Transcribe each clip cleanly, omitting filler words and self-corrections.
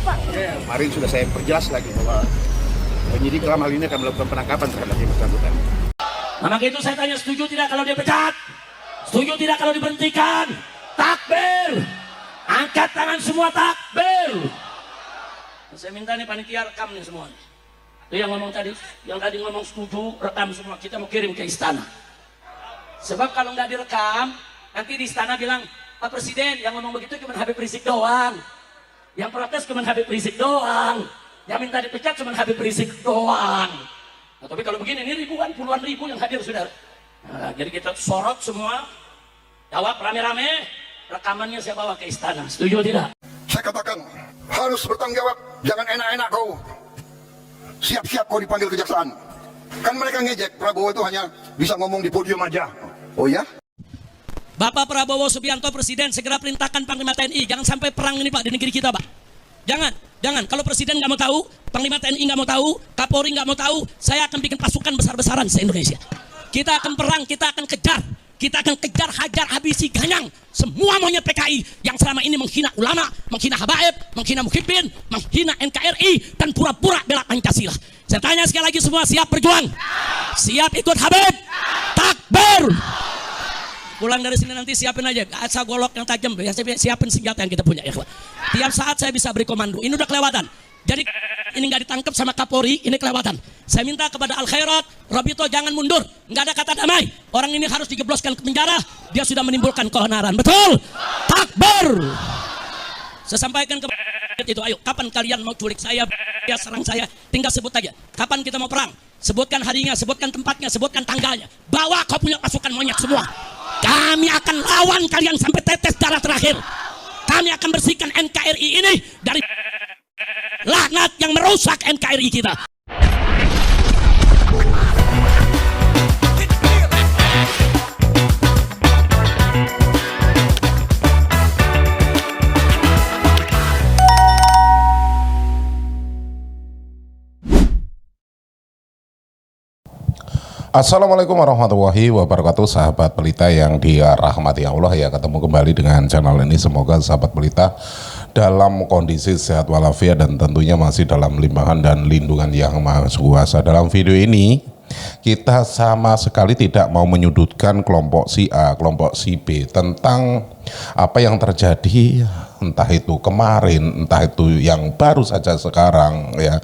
Pak? Kemarin sudah saya perjelas lagi bahwa penyidik dalam hal ini akan melakukan penangkapan terhadap yang bersangkutan. Nah, maka itu saya tanya, setuju tidak kalau dia pecat? Setuju tidak kalau diberhentikan? Takbir! Angkat tangan semua, takbir! Saya minta nih panitia rekam nih semua. Itu yang ngomong tadi, yang tadi ngomong setuju, rekam semua. Kita mau kirim ke istana. Sebab kalau nggak direkam, nanti di istana bilang, Pak Presiden yang ngomong begitu cuma Habib Rizik doang. Yang protes cuma Habib Rizik doang. Yang minta dipecat cuma Habib Rizik doang. Nah, tapi kalau begini, ini ribuan, puluhan ribu yang hadir, saudara. Nah, jadi kita sorot semua, jawab rame-rame, rekamannya saya bawa ke istana. Setuju tidak? Saya katakan, harus bertanggung jawab. Jangan enak-enak kau. Siap-siap kau dipanggil kejaksaan. Kan mereka ngejek, Prabowo itu hanya bisa ngomong di podium aja. Oh ya? Bapak Prabowo Subianto Presiden segera perintahkan Panglima TNI. Jangan sampai perang ini Pak di negeri kita Pak. Jangan. Kalau Presiden nggak mau tahu, Panglima TNI nggak mau tahu, Kapolri nggak mau tahu, saya akan bikin pasukan besar-besaran se-Indonesia. Kita akan perang, kita akan kejar. Kita akan kejar, hajar, habisi, ganyang semua monyet PKI yang selama ini menghina ulama, menghina habaib, menghina muhibbin, menghina NKRI, dan pura-pura bela Pancasila. Saya tanya sekali lagi, semua siap berjuang? Siap ikut Habib? Takbir! Pulang dari sini nanti siapin aja asal golok yang tajam, siapin senjata yang kita punya ya. Tiap saat saya bisa beri komando. Ini udah kelewatan. Jadi ini nggak ditangkap sama Kapolri, ini kelewatan. Saya minta kepada Al Khairat, Robito jangan mundur. Nggak ada kata damai. Orang ini harus dijebloskan ke penjara. Dia sudah menimbulkan keonaran. Betul? Takbir! Saya sampaikan ke itu, ayo kapan kalian mau culik saya, ya serang saya, tinggal sebut aja. Kapan kita mau perang? Sebutkan harinya, sebutkan tempatnya, sebutkan tanggalnya. Bawa kau punya pasukan monyet semua. Kami akan lawan kalian sampai tetes darah terakhir. Kami akan bersihkan NKRI ini dari laknat yang merusak NKRI kita. Assalamualaikum warahmatullahi wabarakatuh, sahabat pelita yang dirahmati Allah ya. Ketemu kembali dengan channel ini, semoga sahabat pelita dalam kondisi sehat walafiat dan tentunya masih dalam limpahan dan lindungan yang maha kuasa. Dalam video ini kita sama sekali tidak mau menyudutkan kelompok si A, kelompok si B tentang apa yang terjadi, entah itu kemarin, entah itu yang baru saja sekarang ya,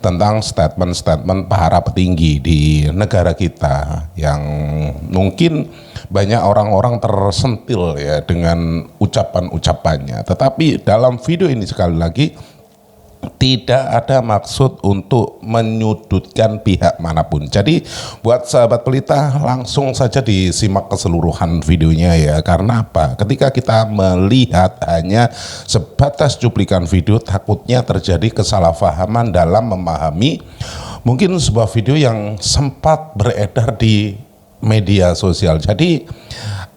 tentang statement-statement para petinggi di negara kita yang mungkin banyak orang-orang tersentil ya dengan ucapan-ucapannya. Tetapi dalam video ini sekali lagi tidak ada maksud untuk menyudutkan pihak manapun. Jadi buat sahabat pelita langsung saja disimak keseluruhan videonya ya. Karena apa? Ketika kita melihat hanya sebatas cuplikan video, takutnya terjadi kesalahpahaman dalam memahami mungkin sebuah video yang sempat beredar di media sosial. Jadi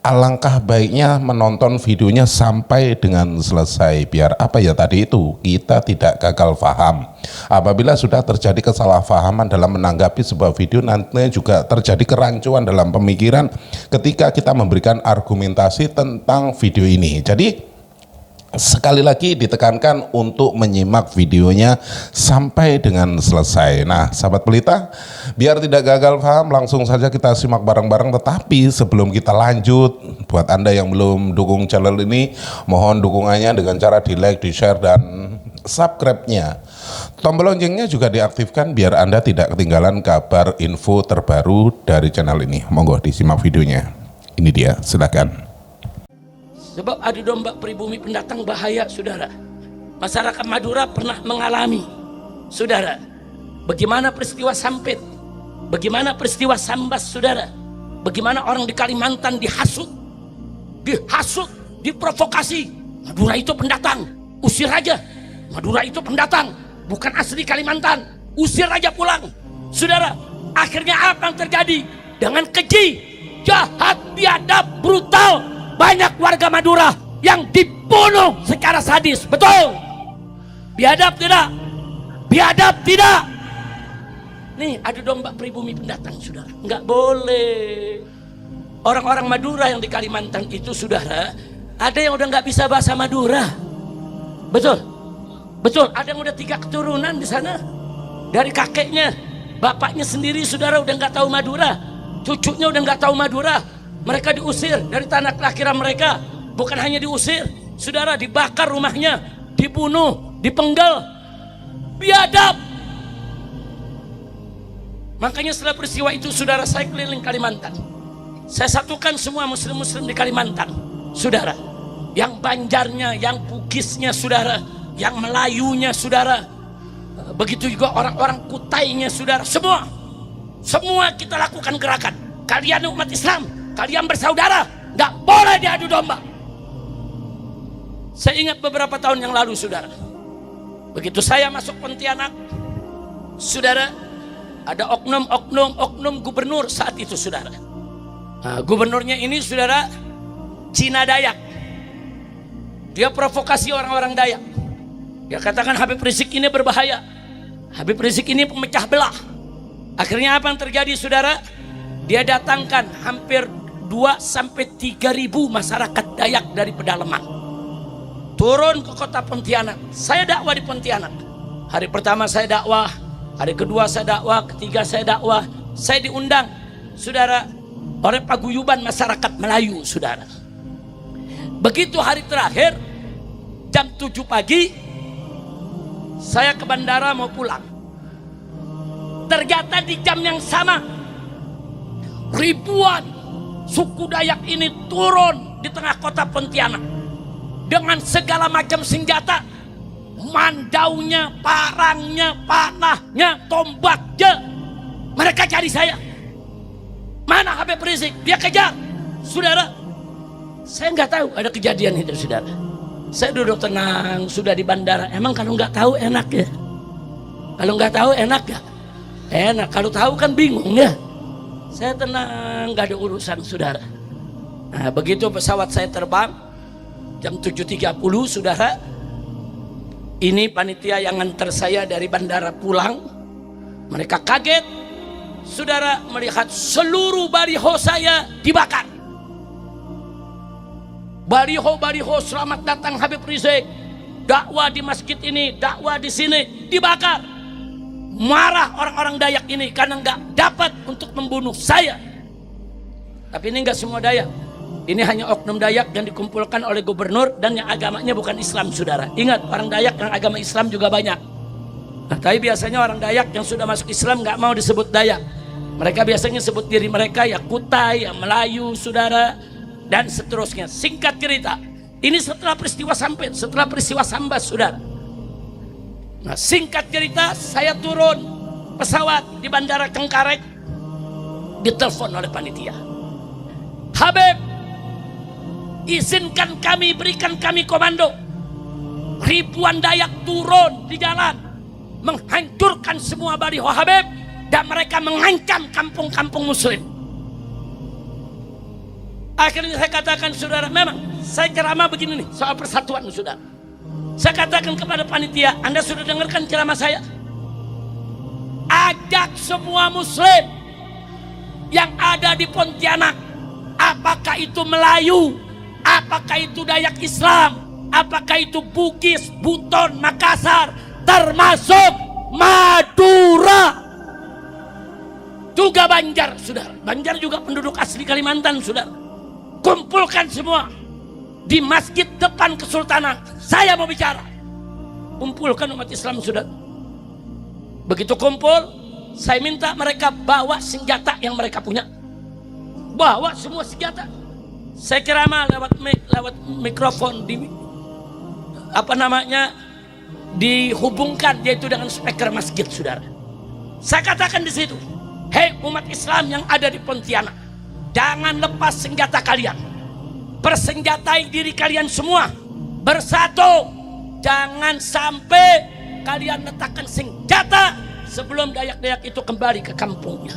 alangkah baiknya menonton videonya sampai dengan selesai, biar apa ya tadi itu, kita tidak gagal paham. Apabila sudah terjadi kesalahpahaman dalam menanggapi sebuah video, nantinya juga terjadi kerancuan dalam pemikiran ketika kita memberikan argumentasi tentang video ini. Jadi sekali lagi ditekankan untuk menyimak videonya sampai dengan selesai. Nah, sahabat pelita, biar tidak gagal paham, langsung saja kita simak bareng-bareng. Tetapi sebelum kita lanjut, buat Anda yang belum dukung channel ini, mohon dukungannya dengan cara di like, di share, dan subscribe-nya. Tombol loncengnya juga diaktifkan biar Anda tidak ketinggalan kabar info terbaru dari channel ini. Monggo disimak videonya. Ini dia, silakan. Sebab adu domba pribumi pendatang bahaya, saudara. Masyarakat Madura pernah mengalami, saudara, bagaimana peristiwa Sampit, bagaimana peristiwa Sambas, saudara, bagaimana orang di Kalimantan dihasut, diprovokasi. Madura itu pendatang, usir aja. Madura itu pendatang, bukan asli Kalimantan, usir aja pulang. Saudara, akhirnya apa yang terjadi? Dengan keji, jahat, biadab, brutal, banyak warga Madura yang dibunuh secara sadis. Betul? Biadab tidak? Biadab tidak? Nih, adu domba pribumi pendatang, saudara. Nggak boleh. Orang-orang Madura yang di Kalimantan itu, saudara, ada yang udah nggak bisa bahasa Madura. Betul? Betul, ada yang udah 3 keturunan di sana. Dari kakeknya, bapaknya sendiri saudara udah nggak tahu Madura, cucunya udah nggak tahu Madura. Mereka diusir dari tanah kelahiran mereka. Bukan hanya diusir, saudara, dibakar rumahnya, dibunuh, dipenggal, biadab. Makanya setelah peristiwa itu saudara, saya keliling Kalimantan. Saya satukan semua muslim-muslim di Kalimantan, saudara. Yang Banjarnya, yang Bugisnya saudara, yang Melayunya saudara, begitu juga orang-orang Kutainya saudara, semua kita lakukan gerakan. Kalian umat Islam, kalian bersaudara, nggak boleh diadu domba. Saya ingat beberapa tahun yang lalu saudara, begitu saya masuk Pontianak saudara, ada oknum gubernur saat itu saudara. Nah, gubernurnya ini saudara Cina Dayak. Dia provokasi orang-orang Dayak. Dia katakan Habib Rizik ini berbahaya, Habib Rizik ini pemecah belah. Akhirnya apa yang terjadi saudara? Dia datangkan hampir 2-3 ribu masyarakat Dayak dari pedalaman, turun ke kota Pontianak. Saya dakwah di Pontianak. Hari pertama saya dakwah, hari kedua saya dakwah, ketiga saya dakwah. Saya diundang saudara oleh paguyuban masyarakat Melayu saudara. Begitu hari terakhir jam 7 pagi saya ke bandara mau pulang. Ternyata di jam yang sama ribuan suku Dayak ini turun di tengah kota Pontianak dengan segala macam senjata, mandaunya, parangnya, panahnya, tombaknya. Mereka cari saya. Mana Habib Rizik? Dia kejar saudara. Saya nggak tahu ada kejadian itu saudara. Saya duduk tenang sudah di bandara. Emang kalau nggak tahu enak ya? Kalau nggak tahu enak gak? Enak. Kalau tahu kan bingung ya. Saya tenang, nggak ada urusan saudara. Nah begitu pesawat saya terbang jam 7.30 saudara. Ini panitia yang nganter saya dari bandara pulang. Mereka kaget saudara melihat seluruh baliho saya dibakar. Baliho-baliho selamat datang Habib Rizik, dakwah di masjid ini, dakwah di sini, dibakar. Marah orang-orang Dayak ini karena nggak dapat untuk membunuh saya. Tapi ini nggak semua Dayak. Ini hanya oknum Dayak yang dikumpulkan oleh gubernur dan yang agamanya bukan Islam saudara. Ingat, orang Dayak yang agama Islam juga banyak. Nah, tapi biasanya orang Dayak yang sudah masuk Islam nggak mau disebut Dayak. Mereka biasanya sebut diri mereka ya Kutai, ya Melayu saudara, dan seterusnya. Singkat cerita, ini setelah peristiwa Sambas saudara. Nah singkat cerita, saya turun pesawat di bandara Cengkareng, ditelepon oleh panitia. Habib, izinkan kami, berikan kami komando. Ribuan Dayak turun di jalan, menghancurkan semua baliho Habib, dan mereka mengancam kampung-kampung muslim. Akhirnya saya katakan saudara, memang saya ceramah begini nih soal persatuan saudara. Saya katakan kepada panitia, Anda sudah dengarkan ceramah saya? Ajak semua muslim yang ada di Pontianak, apakah itu Melayu, apakah itu Dayak Islam, apakah itu Bugis, Buton, Makassar, termasuk Madura, juga Banjar saudara. Banjar juga penduduk asli Kalimantan saudara. Kumpulkan semua di masjid depan Kesultanan. Saya mau bicara. Kumpulkan umat Islam saudara. Begitu kumpul, saya minta mereka bawa senjata yang mereka punya. Bawa semua senjata. Saya ceramah lewat mikrofon dihubungkan yaitu dengan speaker masjid saudara. Saya katakan di situ, hei umat Islam yang ada di Pontianak, jangan lepas senjata kalian. Persenjatai diri kalian semua. Bersatu. Jangan sampai kalian letakkan senjata sebelum Dayak-Dayak itu kembali ke kampungnya.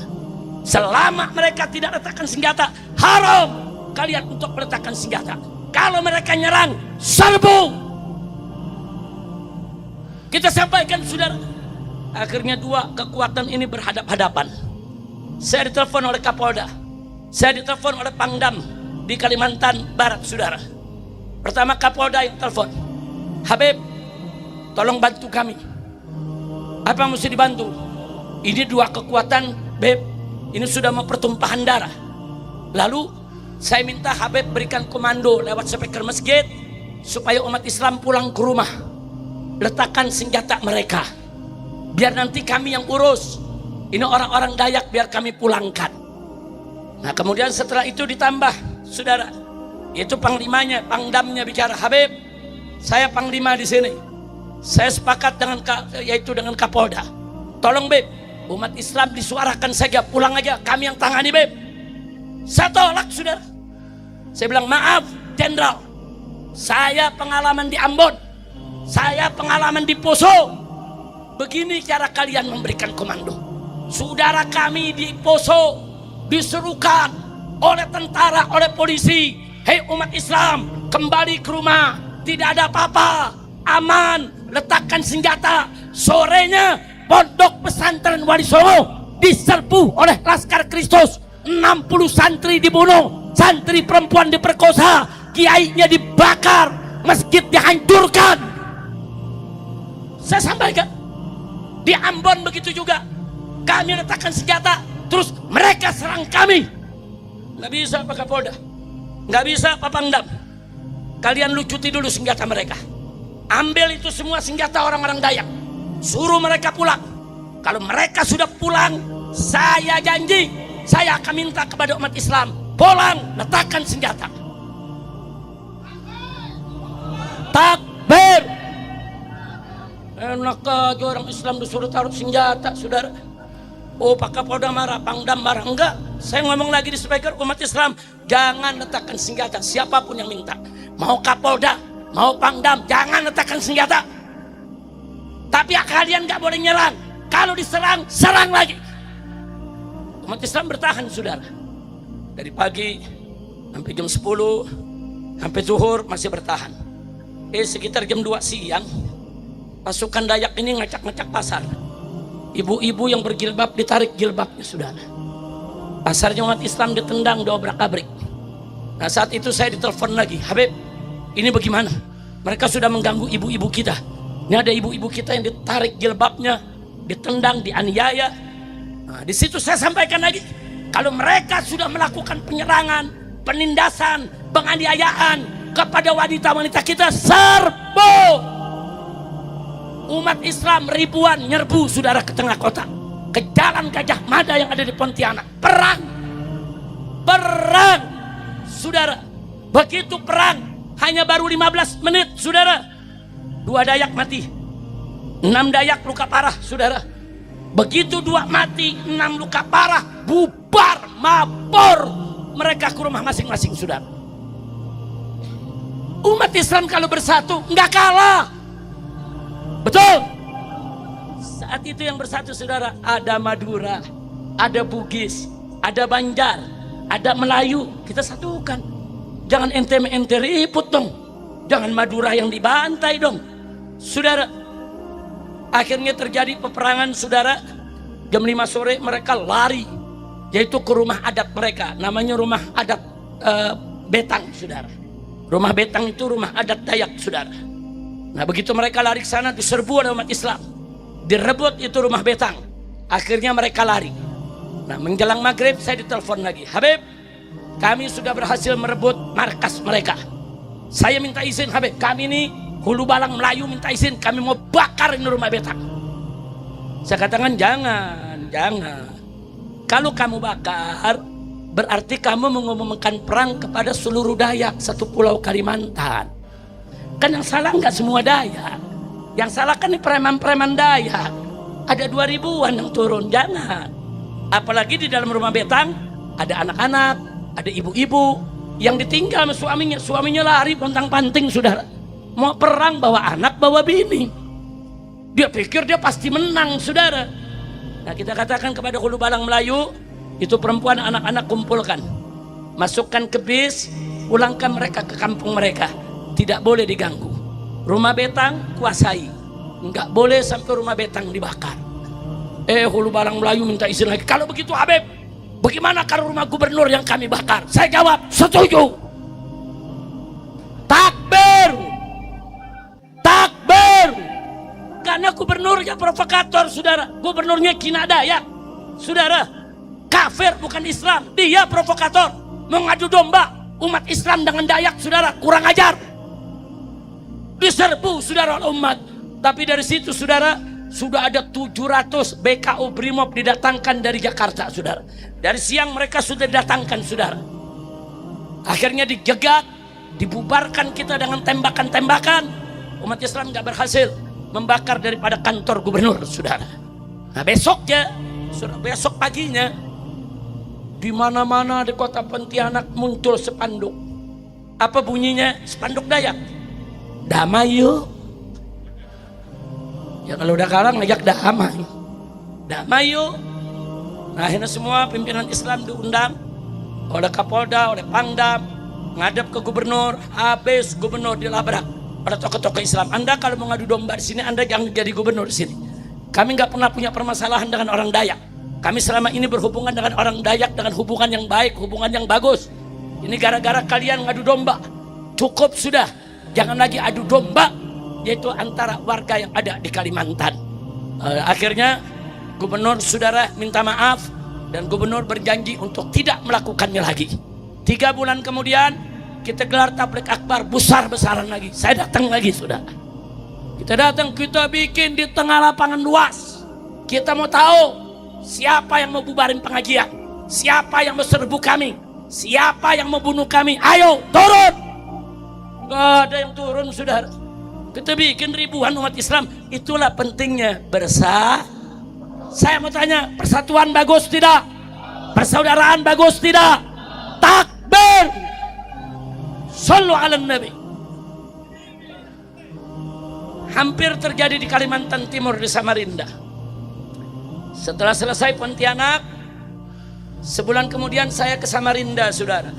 Selama mereka tidak letakkan senjata, haram kalian untuk meletakkan senjata. Kalau mereka nyerang, serbu. Kita sampaikan saudara. Akhirnya dua kekuatan ini berhadap-hadapan. Saya ditelepon oleh Kapolda. Saya ditelepon oleh Pangdam di Kalimantan Barat saudara. Pertama Kapolda yang telepon, Habib, tolong bantu kami. Apa yang mesti dibantu? Ini dua kekuatan, Beb, ini sudah mau pertumpahan darah. Lalu saya minta Habib berikan komando lewat speaker masjid supaya umat Islam pulang ke rumah. Letakkan senjata mereka, biar nanti kami yang urus. Ini orang-orang Dayak biar kami pulangkan. Nah kemudian setelah itu ditambah, saudara, yaitu panglimanya, pangdamnya bicara, Habib, saya panglima di sini. Saya sepakat dengan yaitu dengan Kapolda. Tolong Beb, umat Islam disuarakan saja, pulang aja, kami yang tangani Beb. Saya tolak, saudara. Saya bilang, maaf Jenderal, saya pengalaman di Ambon, saya pengalaman di Poso. Begini cara kalian memberikan komando. Saudara kami di Poso disuruhkan oleh tentara, oleh polisi, hei umat Islam, kembali ke rumah, tidak ada apa-apa, aman, letakkan senjata. Sorenya pondok pesantren Wali Songo diserbu oleh Laskar Kristus, 60 santri dibunuh, santri perempuan diperkosa, kiainya dibakar, masjid dihancurkan. Saya sampaikan di Ambon begitu juga, kami letakkan senjata, terus mereka serang kami. Nggak bisa Pak Kapolda, nggak bisa Pak Pangdam, kalian lucuti dulu senjata mereka. Ambil itu semua senjata orang-orang Dayak, suruh mereka pulang. Kalau mereka sudah pulang, saya janji, saya akan minta kepada umat Islam, pulang, letakkan senjata. Takbir. Enak aja orang Islam disuruh taruh senjata, saudara. Oh Pak Kapolda marah, Pangdam marah. Enggak, saya ngomong lagi di speaker, umat Islam jangan letakkan senjata, siapapun yang minta. Mau Kapolda, mau Pangdam, jangan letakkan senjata. Tapi kalian gak boleh nyerang. Kalau diserang, serang lagi. Umat Islam bertahan, saudara. Dari pagi sampai jam 10, sampai zuhur masih bertahan. Sekitar jam 2 siang, pasukan Dayak ini ngacak-ngacak pasar. Ibu-ibu yang berjilbab ditarik jilbabnya, saudara. Pasarnya umat Islam ditendang, diobrak-abrik. Nah saat itu saya ditelepon lagi, Habib, ini bagaimana? Mereka sudah mengganggu ibu-ibu kita. Ini ada ibu-ibu kita yang ditarik jilbabnya, ditendang, dianiaya. Nah, di situ saya sampaikan lagi, kalau mereka sudah melakukan penyerangan, penindasan, penganiayaan kepada wanita-wanita kita, serbu. Umat Islam ribuan nyerbu, saudara, ke tengah kota, ke jalan Gajah Mada yang ada di Pontianak. Perang, saudara. Begitu perang, hanya baru 15 menit, saudara, 2 Dayak mati, 6 Dayak luka parah, saudara. Begitu 2 mati, 6 luka parah, bubar, mabor mereka ke rumah masing-masing, saudara. Umat Islam kalau bersatu nggak kalah. Betul. Saat itu yang bersatu, saudara, ada Madura, ada Bugis, ada Banjar, ada Melayu. Kita satukan. Jangan ente ribut dong. Jangan Madura yang dibantai dong, saudara. Akhirnya terjadi peperangan, saudara. Jam 5 sore mereka lari, yaitu ke rumah adat mereka. Namanya rumah adat Betang, saudara. Rumah Betang itu rumah adat Dayak, saudara. Nah begitu mereka lari ke sana, diserbu oleh umat Islam, direbut itu rumah Betang. Akhirnya mereka lari. Nah menjelang maghrib saya ditelepon lagi, Habib, kami sudah berhasil merebut markas mereka. Saya minta izin, Habib, kami ini Hulu Balang Melayu minta izin, kami mau bakar ini rumah Betang. Saya katakan jangan. Kalau kamu bakar, berarti kamu mengumumkan perang kepada seluruh Dayak satu pulau Kalimantan. Kan yang salah nggak semua Dayak, yang salah kan ini preman-preman Dayak. Ada 2000-an yang turun, jangan. Apalagi di dalam rumah Betang ada anak-anak, ada ibu-ibu yang ditinggal sama suaminya lari pontang-panting, saudara. Mau perang bawa anak, bawa bini. Dia pikir dia pasti menang, saudara. Nah kita katakan kepada Hulu Balang Melayu, itu perempuan anak-anak kumpulkan, masukkan ke bis, pulangkan mereka ke kampung mereka. Tidak boleh diganggu. Rumah Betang kuasai, nggak boleh sampai rumah Betang dibakar. Hulu Balang Melayu minta izin lagi. Kalau begitu Habib, bagaimana kalau rumah gubernur yang kami bakar? Saya jawab, setuju. Takbir, Karena gubernurnya provokator, saudara. Gubernurnya Kina Dayak, saudara. Kafir bukan Islam, dia provokator. Mengadu domba umat Islam dengan Dayak, saudara. Kurang ajar. Diserbu, saudara, oleh umat. Tapi dari situ, saudara, sudah ada 700 BKO Brimob didatangkan dari Jakarta, saudara. Dari siang mereka sudah didatangkan, saudara. Akhirnya dijegat, dibubarkan kita dengan tembakan-tembakan. Umat Islam gak berhasil membakar daripada kantor gubernur, saudara. Nah besoknya, besok paginya, di mana-mana di kota Pontianak muncul spanduk. Apa bunyinya? Spanduk Dayak. Damai yuk. Ya kalau udah kalah ngajak damai. Damai yuk. Nah akhirnya semua pimpinan Islam diundang oleh Kapolda, oleh Pangdam, ngadep ke gubernur. Habis gubernur dilabrak pada tokoh-tokoh Islam. Anda kalau mau ngadu domba di sini, Anda jangan jadi gubernur di sini. Kami nggak pernah punya permasalahan dengan orang Dayak. Kami selama ini berhubungan dengan orang Dayak dengan hubungan yang baik, hubungan yang bagus. Ini gara-gara kalian ngadu domba. Cukup sudah. Jangan lagi adu domba, yaitu antara warga yang ada di Kalimantan. Akhirnya gubernur, saudara, minta maaf. Dan gubernur berjanji untuk tidak melakukannya lagi. 3 bulan kemudian kita gelar tablik akbar besar-besaran lagi. Saya datang lagi, saudara. Kita datang, kita bikin di tengah lapangan luas. Kita mau tahu siapa yang mau bubarin pengajian, siapa yang mau serbu kami, siapa yang mau bunuh kami. Ayo turun. Gak ada yang turun, saudara. Kita bikin ribuan umat Islam. Itulah pentingnya bersama. Saya mau tanya, persatuan bagus tidak? Persaudaraan bagus tidak? Takbir. Shallu ala Nabi. Hampir terjadi di Kalimantan Timur, di Samarinda. Setelah selesai Pontianak, sebulan kemudian saya ke Samarinda, saudara.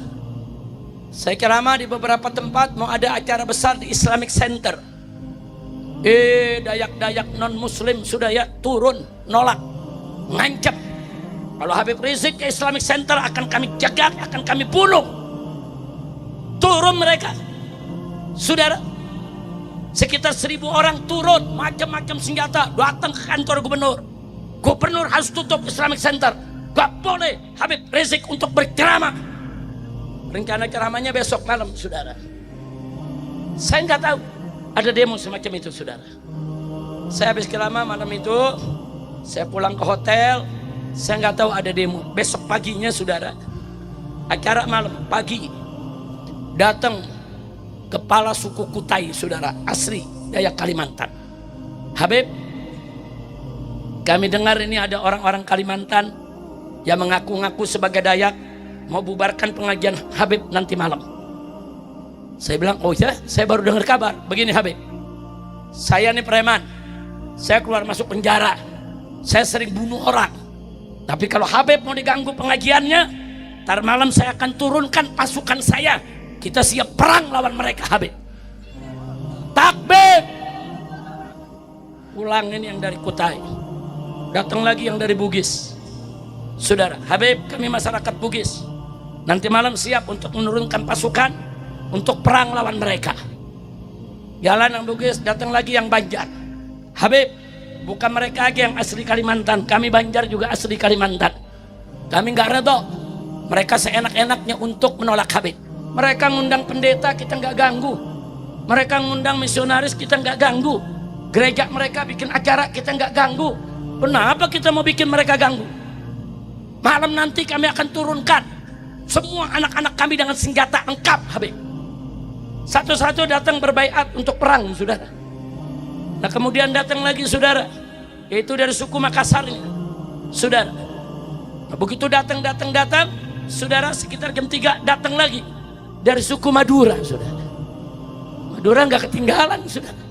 Saya ceramah di beberapa tempat, mau ada acara besar di Islamic Center. Dayak-dayak non-muslim sudah ya turun, nolak, ngancam. Kalau Habib Rizik ke Islamic Center akan kami jaga, akan kami bunuh. Turun mereka, saudara. Sekitar 1000 orang turun, macam-macam senjata, datang ke kantor gubernur. Gubernur harus tutup Islamic Center. Gak boleh Habib Rizik untuk berceramah. Rencana ceramahnya besok malam, saudara. Saya nggak tahu ada demo semacam itu, saudara. Saya habis ceramah malam itu, saya pulang ke hotel. Saya nggak tahu ada demo. Besok paginya, saudara, acara malam pagi, datang kepala suku Kutai, saudara, asli Dayak Kalimantan. Habib, kami dengar ini ada orang-orang Kalimantan yang mengaku-ngaku sebagai Dayak mau bubarkan pengajian Habib nanti malam. Saya bilang, oh ya, saya baru dengar kabar. Begini Habib, saya ini preman, saya keluar masuk penjara, saya sering bunuh orang. Tapi kalau Habib mau diganggu pengajiannya, ntar malam saya akan turunkan pasukan saya. Kita siap perang lawan mereka, Habib. Takbir. Ulang ini yang dari Kutai. Datang lagi yang dari Bugis. Saudara, Habib, kami masyarakat Bugis. Nanti malam siap untuk menurunkan pasukan untuk perang lawan mereka. Jalan yang Bugis, datang lagi yang Banjar. Habib, bukan mereka aja yang asli Kalimantan, kami Banjar juga asli Kalimantan. Kami nggak reda. Mereka seenak-enaknya untuk menolak Habib. Mereka ngundang pendeta, kita nggak ganggu. Mereka ngundang misionaris, kita nggak ganggu. Gereja mereka bikin acara, kita nggak ganggu. Kenapa kita mau bikin mereka ganggu? Malam nanti kami akan turunkan semua anak-anak kami dengan senjata lengkap, Habib. Satu-satu datang berbaiat untuk perang, saudara. Nah kemudian datang lagi, saudara, yaitu dari suku Makassar ini, saudara. Nah, begitu datang, saudara, sekitar jam 3 datang lagi dari suku Madura, saudara. Madura nggak ketinggalan, saudara.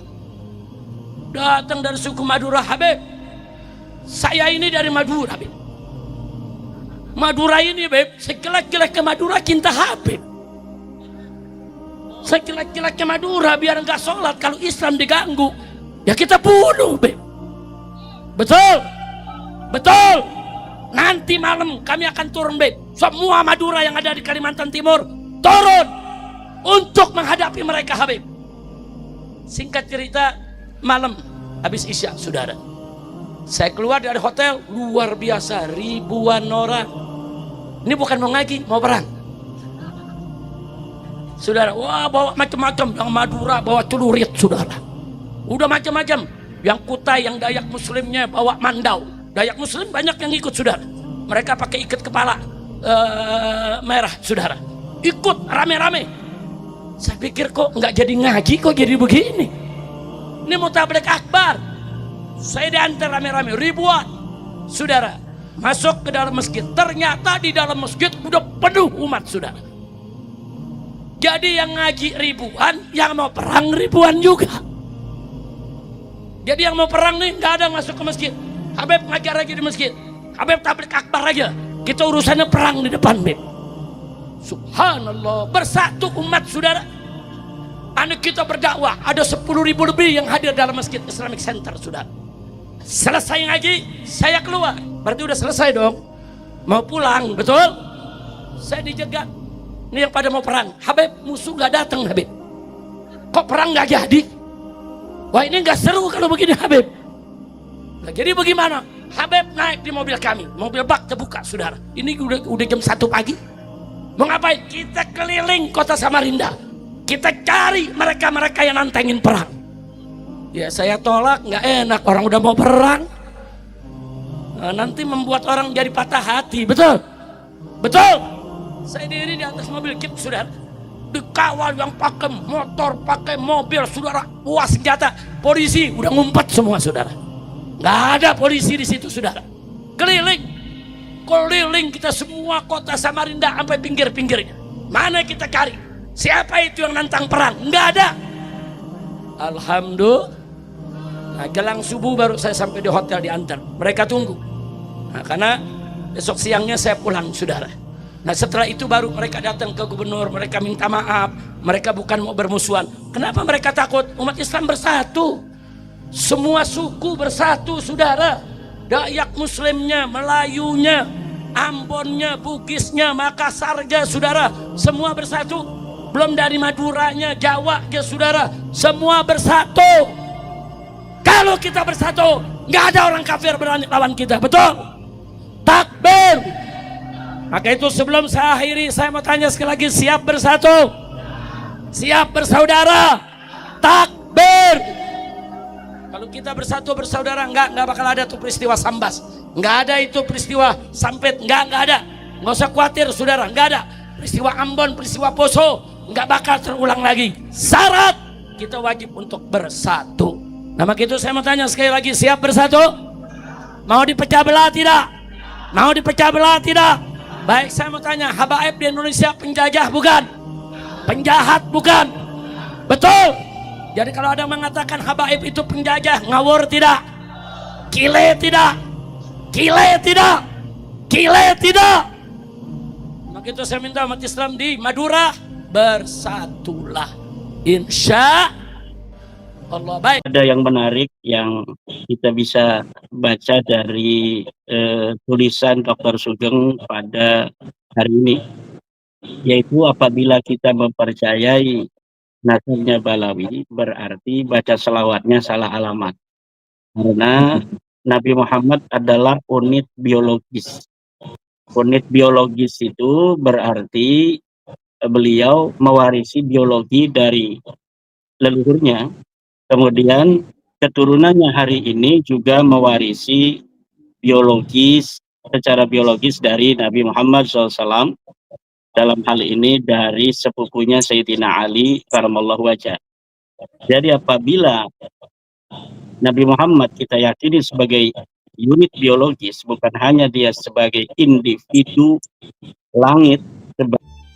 Datang dari suku Madura, Habib. Saya ini dari Madura, Habib. Madura ini, Habib, sekelak-kelak ke Madura cinta Habib. Sekelak-kelak ke Madura biar nggak sholat, kalau Islam diganggu, ya kita bunuh, Habib. Betul, betul. Nanti malam kami akan turun, Habib. Semua Madura yang ada di Kalimantan Timur turun untuk menghadapi mereka, Habib. Singkat cerita, malam habis isya, saudara. Saya keluar dari hotel, luar biasa, ribuan orang. Ini bukan mau ngaji, mau perang. Saudara, wah bawa macam-macam, yang Madura bawa celurit, saudara. Udah macam-macam. Yang Kutai, yang Dayak Muslimnya bawa mandau. Dayak Muslim banyak yang ikut, saudara. Mereka pakai ikat kepala merah, saudara. Ikut rame-rame. Saya pikir kok nggak jadi ngaji, kok jadi begini. Ini mau tabligh akbar. Saya diantar rame-rame, ribuan, saudara. Masuk ke dalam masjid. Ternyata di dalam masjid udah penuh umat, saudara. Jadi yang ngaji ribuan, yang mau perang ribuan juga. Jadi yang mau perang nih nggak ada masuk ke masjid. Habib ngajar lagi di masjid. Habib tabligh akbar aja. Kita urusannya perang di depan, Beb. Subhanallah, bersatu umat, saudara. Anak kita berdakwah, ada 10.000 lebih yang hadir dalam Masjid Islamic Center, saudara. Selesai ngaji, saya keluar. Berarti udah selesai dong. Mau pulang, betul? Saya dijegat. Ini yang pada mau perang. Habib, musuh gak datang, Habib. Kok perang gak jadi? Wah, ini gak seru kalau begini, Habib. Nah, jadi bagaimana? Habib naik di mobil kami. Mobil bak terbuka, saudara. Ini udah jam 1 pagi. Mau ngapain? Kita keliling kota Samarinda. Kita cari mereka-mereka yang nantengin perang. Ya saya tolak, nggak enak, orang udah mau perang. Nah, nanti membuat orang jadi patah hati, betul? Betul? Saya diri di atas mobil Jeep, saudara. Dikawal yang pakai motor, pakai mobil, saudara. Wah, senjata. Polisi udah ngumpet semua, saudara. Nggak ada polisi di situ, saudara. Keliling kita semua kota Samarinda sampai pinggir-pinggirnya. Mana kita cari? Siapa itu yang nantang perang? Enggak ada. Alhamdulillah. Nah, jelang subuh baru saya sampai di hotel diantar. Mereka tunggu. Nah, karena besok siangnya saya pulang, saudara. Nah, setelah itu baru mereka datang ke gubernur. Mereka minta maaf. Mereka bukan mau bermusuhan. Kenapa mereka takut? Umat Islam bersatu. Semua suku bersatu, saudara. Dayak Muslimnya, Melayunya, Ambonnya, Bugisnya, Makassarnya, saudara. Semua bersatu. Belum dari Maduranya, Jawa, ya saudara, semua bersatu. Kalau kita bersatu, nggak ada orang kafir berani lawan kita, betul? Takbir. Maka itu sebelum saya akhiri, saya mau tanya sekali lagi, siap bersatu? Siap bersaudara? Takbir. Kalau kita bersatu bersaudara, nggak bakal ada tuh peristiwa Sambas, nggak ada itu peristiwa Sampit, nggak ada. Nggak usah khawatir, saudara, nggak ada. Peristiwa Ambon, peristiwa Poso, nggak bakal terulang lagi. Syarat kita wajib untuk bersatu. Nah, maka itu saya mau tanya sekali lagi, siap bersatu? Mau dipecah belah tidak? Mau dipecah belah tidak? Baik, saya mau tanya, habaib di Indonesia penjajah bukan? Penjahat bukan? Betul? Jadi kalau ada yang mengatakan habaib itu penjajah, ngawur tidak? Kile tidak? Kile tidak? Kile tidak? Maka itu saya minta umat Islam di Madura, bersatulah, insya Allah. Baik. Ada yang menarik yang kita bisa baca dari tulisan Dr. Sugeng pada hari ini, yaitu apabila kita mempercayai nasabnya Balawi, berarti baca selawatnya salah alamat, karena Nabi Muhammad adalah unit biologis. Unit biologis itu berarti beliau mewarisi biologi dari leluhurnya, kemudian keturunannya hari ini juga mewarisi biologis, secara biologis dari Nabi Muhammad SAW, dalam hal ini dari sepupunya Sayyidina Ali karamallahu wajah. Jadi apabila Nabi Muhammad kita yakini sebagai unit biologis, bukan hanya dia sebagai individu langit,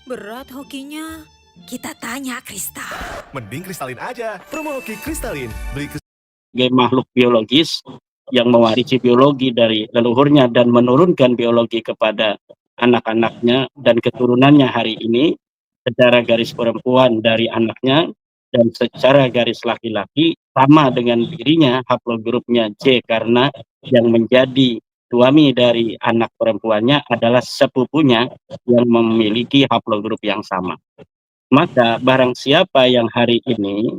berat hokinya. Kita tanya Krista. Mending kristalin aja. Promo hoki kristalin. Beli sebagai makhluk biologis yang mewarisi biologi dari leluhurnya dan menurunkan biologi kepada anak-anaknya dan keturunannya hari ini, secara garis perempuan dari anaknya dan secara garis laki-laki sama dengan dirinya, haplogrupnya J, karena yang menjadi suami dari anak perempuannya adalah sepupunya yang memiliki haplogrup yang sama. Maka barang siapa yang hari ini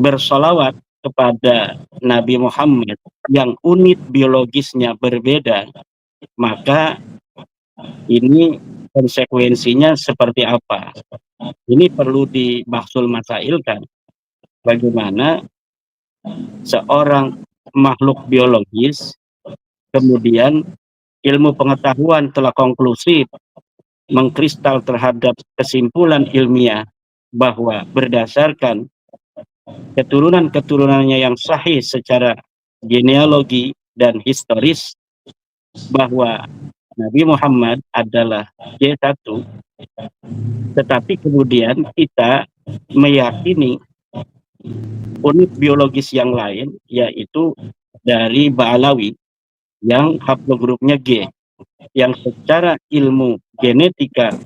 bersolawat kepada Nabi Muhammad yang unit biologisnya berbeda, maka ini konsekuensinya seperti apa? Ini perlu dibahsul masailkan. Bagaimana seorang makhluk biologis kemudian ilmu pengetahuan telah konklusif mengkristal terhadap kesimpulan ilmiah bahwa berdasarkan keturunan-keturunannya yang sahih secara genealogi dan historis, bahwa Nabi Muhammad adalah J1, tetapi kemudian kita meyakini unit biologis yang lain, yaitu dari Ba'alawi yang haplogrupnya G, yang secara ilmu genetika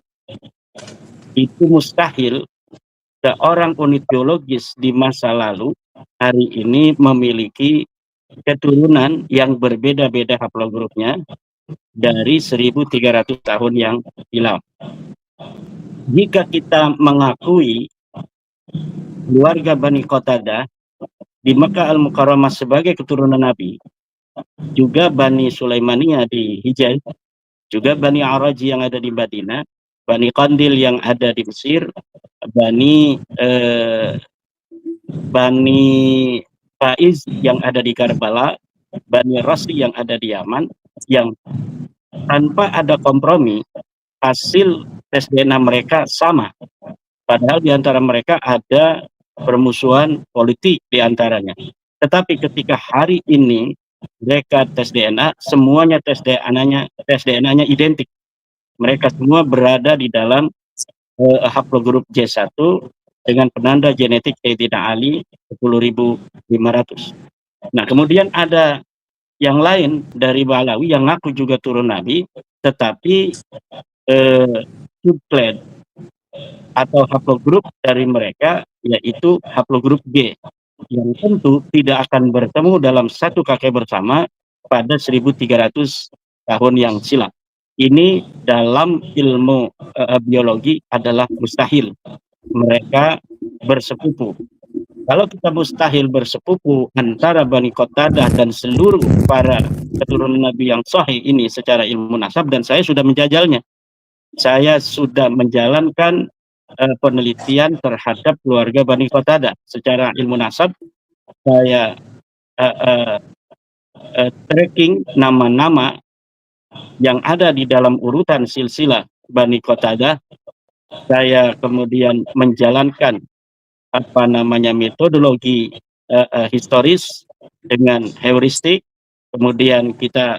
itu mustahil seorang unit biologis di masa lalu hari ini memiliki keturunan yang berbeda-beda haplogrupnya dari 1300 tahun yang silam. Jika kita mengakui keluarga Bani Qatadah di Mekah Al-Mukarramah sebagai keturunan Nabi, juga Bani Sulaimaniyah di Hijaz, juga Bani Araji yang ada di Madinah, Bani Qandil yang ada di Mesir, Bani Faiz yang ada di Karbala, Bani Rasi yang ada di Yaman, yang tanpa ada kompromi hasil tes DNA mereka sama, padahal di antara mereka ada permusuhan politik di antaranya. Tetapi ketika hari ini mereka tes DNA, semuanya tes DNA-nya identik. Mereka semua berada di dalam haplogrup J1 dengan penanda genetik Sayyidina Ali 10.500. Nah, kemudian ada yang lain dari Ba'alawi yang ngaku juga turun Nabi, tetapi subclan atau haplogrup dari mereka yaitu haplogrup G, yang tentu tidak akan bertemu dalam satu kakek bersama pada 1300 tahun yang silam. Ini dalam ilmu biologi adalah mustahil mereka bersepupu. Kalau kita mustahil bersepupu antara Bani Qatadah dan seluruh para keturunan Nabi yang sahih ini secara ilmu nasab, dan saya sudah menjajalnya. Saya sudah menjalankan penelitian terhadap keluarga Bani Qatadah secara ilmu nasab. Saya tracking nama-nama yang ada di dalam urutan silsilah Bani Qatadah. Saya kemudian menjalankan metodologi historis dengan heuristik, kemudian kita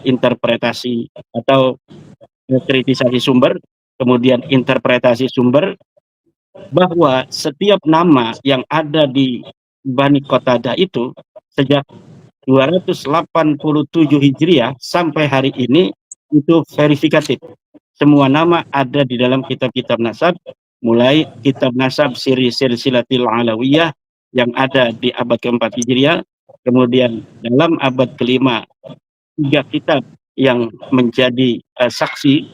interpretasi atau kritisasi sumber, kemudian interpretasi sumber, bahwa setiap nama yang ada di Bani Qatadah itu sejak 287 Hijriah sampai hari ini itu verifikatif. Semua nama ada di dalam kitab-kitab nasab, mulai kitab nasab Siri Silsilatil Alawiyah yang ada di abad ke-4 Hijriah, kemudian dalam abad ke-5 3 kitab yang menjadi saksi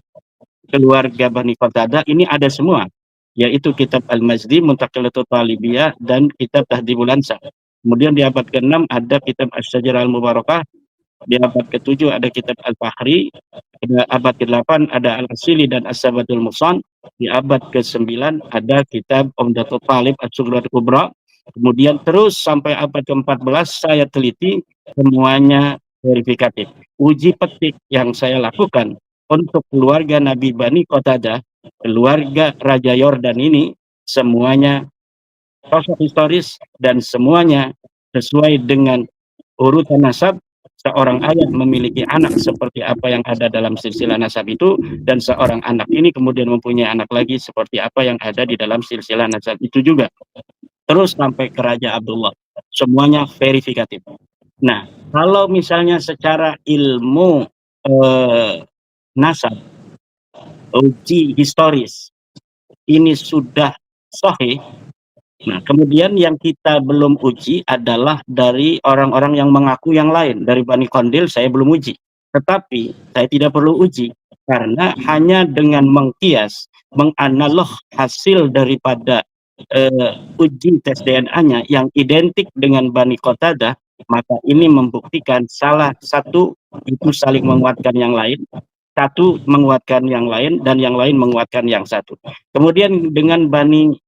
keluarga Bani Qatadah ini ada semua, yaitu kitab Al-Mazdi, Muntaqilatul Talibiyah, dan kitab Tahdhibul Ansab. Kemudian di abad ke-6 ada kitab Asy-Syajarah Al-Mubarakah, di abad ke-7 ada kitab Al-Fahri, di abad ke-8 ada Al-Asili dan As-Sabatul Musan, di abad ke-9 ada kitab Umdatul Talib As-Sughratul Kubra. Kemudian terus sampai abad ke-14 saya teliti, semuanya verifikatif. Uji petik yang saya lakukan untuk keluarga Nabi Bani Qatadah, keluarga Raja Yordan ini, semuanya sosok historis dan semuanya sesuai dengan urutan nasab. Seorang ayah memiliki anak seperti apa yang ada dalam silsilah nasab itu, dan seorang anak ini kemudian mempunyai anak lagi seperti apa yang ada di dalam silsilah nasab itu juga. Terus sampai ke Raja Abdullah, semuanya verifikatif. Nah, kalau misalnya secara ilmu nasab, uji historis ini sudah sahih. Nah, kemudian yang kita belum uji adalah dari orang-orang yang mengaku yang lain. Dari Bani Qandil saya belum uji. Tetapi saya tidak perlu uji, karena hanya dengan mengkias, menganalog hasil daripada uji tes DNA-nya yang identik dengan Bani Qatadah, maka ini membuktikan salah satu itu saling menguatkan yang lain, satu menguatkan yang lain, dan yang lain menguatkan yang satu. Kemudian dengan Bani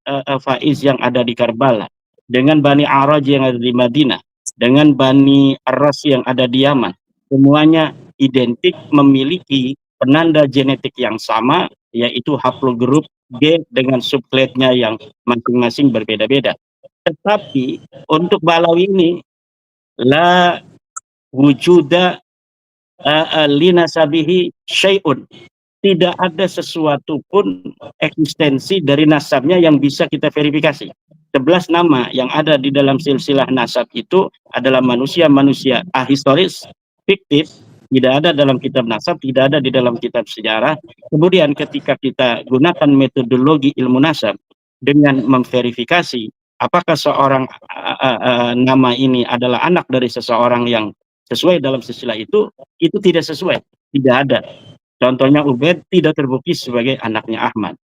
Faiz yang ada di Karbala, dengan Bani Araj yang ada di Madinah, dengan Bani Arras yang ada di Yaman, semuanya identik memiliki penanda genetik yang sama, yaitu haplogrup G dengan subklatnya yang masing-masing berbeda-beda. Tetapi untuk Balawi ini la wujuda linasabihi syai'un, tidak ada sesuatu pun eksistensi dari nasabnya yang bisa kita verifikasi. 11 nama yang ada di dalam silsilah nasab itu adalah manusia-manusia ahistoris, fiktif, tidak ada dalam kitab nasab, tidak ada di dalam kitab sejarah. Kemudian ketika kita gunakan metodologi ilmu nasab dengan memverifikasi apakah seorang nama ini adalah anak dari seseorang yang sesuai dalam silsilah itu tidak sesuai, tidak ada. Contohnya Ubaid tidak terbukti sebagai anaknya Ahmad.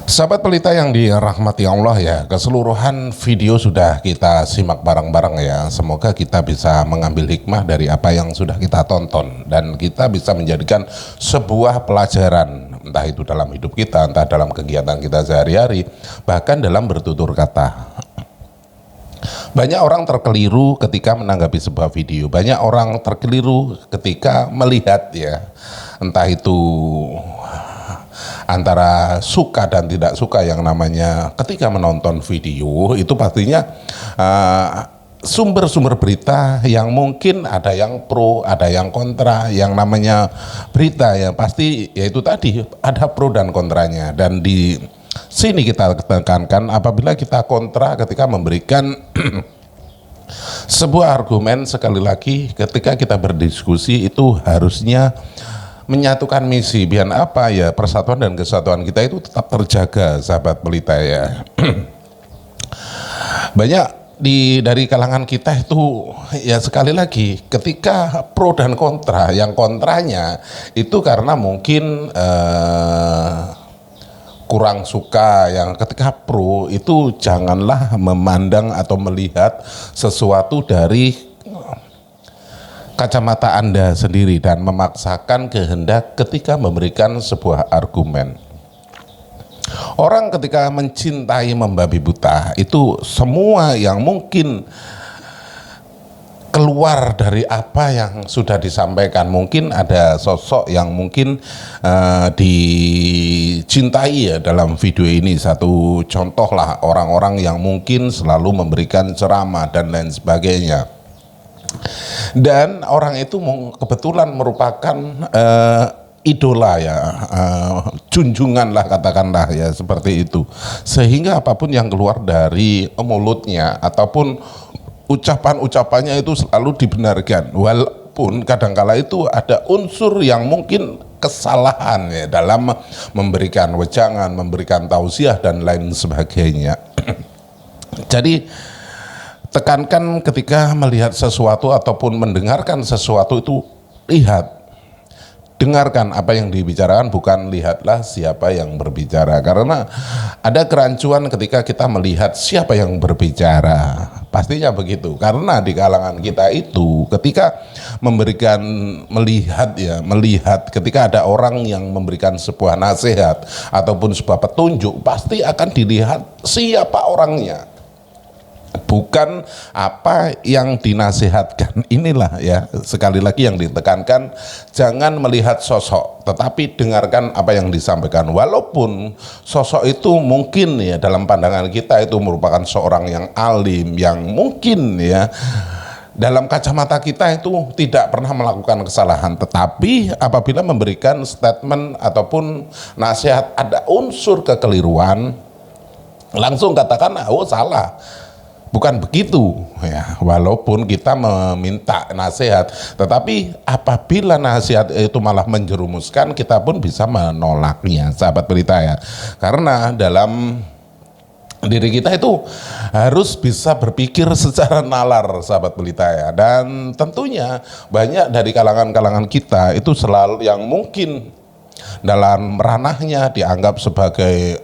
Sahabat pelita yang dirahmati Allah ya, keseluruhan video sudah kita simak bareng-bareng ya. Semoga kita bisa mengambil hikmah dari apa yang sudah kita tonton dan kita bisa menjadikan sebuah pelajaran, entah itu dalam hidup kita, entah dalam kegiatan kita sehari-hari, bahkan dalam bertutur kata. Banyak orang terkeliru ketika menanggapi sebuah video, banyak orang terkeliru ketika melihat ya, entah itu antara suka dan tidak suka yang namanya ketika menonton video itu pastinya sumber-sumber berita yang mungkin ada yang pro, ada yang kontra, yang namanya berita ya pasti yaitu tadi ada pro dan kontranya, dan di sini kita tekankan apabila kita kontra ketika memberikan sebuah argumen, sekali lagi ketika kita berdiskusi itu harusnya menyatukan misi, biar apa ya, persatuan dan kesatuan kita itu tetap terjaga, sahabat pelita ya. Banyak dari kalangan kita itu ya sekali lagi ketika pro dan kontra, yang kontranya itu karena mungkin kurang suka, yang ketika pro itu janganlah memandang atau melihat sesuatu dari kacamata Anda sendiri dan memaksakan kehendak ketika memberikan sebuah argumen. Orang ketika mencintai membabi buta itu semua yang mungkin keluar dari apa yang sudah disampaikan. Mungkin ada sosok yang mungkin dicintai ya dalam video ini. Satu contoh lah, orang-orang yang mungkin selalu memberikan ceramah dan lain sebagainya. Dan orang itu kebetulan merupakan idola ya, junjungan lah katakanlah ya, seperti itu. Sehingga apapun yang keluar dari mulutnya ataupun ucapan-ucapannya itu selalu dibenarkan, walaupun kadangkala itu ada unsur yang mungkin kesalahan ya dalam memberikan wejangan, memberikan tausiah dan lain sebagainya. Jadi tekankan ketika melihat sesuatu ataupun mendengarkan sesuatu itu, lihat, dengarkan apa yang dibicarakan, bukan lihatlah siapa yang berbicara. Karena ada kerancuan ketika kita melihat siapa yang berbicara, pastinya begitu. Karena di kalangan kita itu ketika melihat ketika ada orang yang memberikan sebuah nasihat ataupun sebuah petunjuk, pasti akan dilihat siapa orangnya, bukan apa yang dinasihatkan. Inilah ya, sekali lagi yang ditekankan, jangan melihat sosok, tetapi dengarkan apa yang disampaikan. Walaupun sosok itu mungkin ya dalam pandangan kita itu merupakan seorang yang alim, yang mungkin ya dalam kacamata kita itu tidak pernah melakukan kesalahan, tetapi apabila memberikan statement ataupun nasihat ada unsur kekeliruan, langsung katakan oh salah. Bukan begitu ya, walaupun kita meminta nasihat, tetapi apabila nasihat itu malah menjerumuskan, kita pun bisa menolaknya, sahabat pelita ya. Karena dalam diri kita itu harus bisa berpikir secara nalar, sahabat pelita ya. Dan tentunya banyak dari kalangan-kalangan kita itu selalu yang mungkin dalam ranahnya dianggap sebagai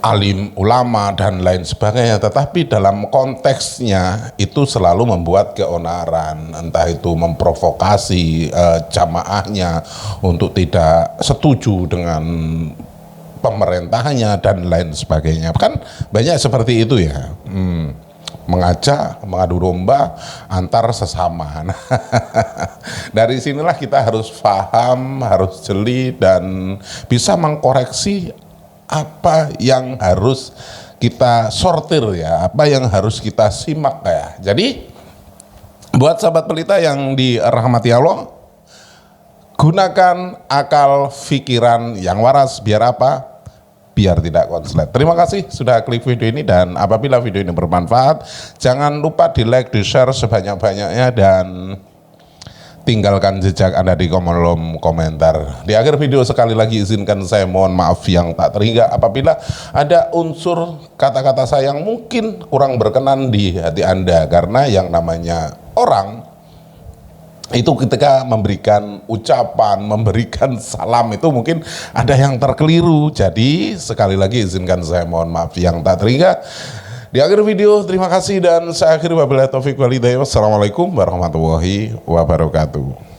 alim ulama dan lain sebagainya, tetapi dalam konteksnya itu selalu membuat keonaran, entah itu memprovokasi jamaahnya untuk tidak setuju dengan pemerintahnya dan lain sebagainya. Kan banyak seperti itu ya. Mengajak, mengadu domba antar sesama. Nah, dari sinilah kita harus paham, harus jeli dan bisa mengkoreksi apa yang harus kita sortir ya, apa yang harus kita simak ya. Jadi buat sahabat pelita yang dirahmati Allah, gunakan akal pikiran yang waras biar apa? Biar tidak konslet. Terima kasih sudah klik video ini, dan apabila video ini bermanfaat, jangan lupa di like, di share sebanyak-banyaknya, dan tinggalkan jejak Anda di kolom komentar. Di akhir video sekali lagi izinkan saya mohon maaf yang tak terhingga apabila ada unsur kata-kata saya yang mungkin kurang berkenan di hati Anda, karena yang namanya orang itu ketika memberikan ucapan, memberikan salam itu mungkin ada yang terkeliru. Jadi sekali lagi izinkan saya mohon maaf yang tak terhingga. Di akhir video terima kasih dan saya akhiri wabillahi taufik wal hidayah. Wassalamualaikum warahmatullahi wabarakatuh.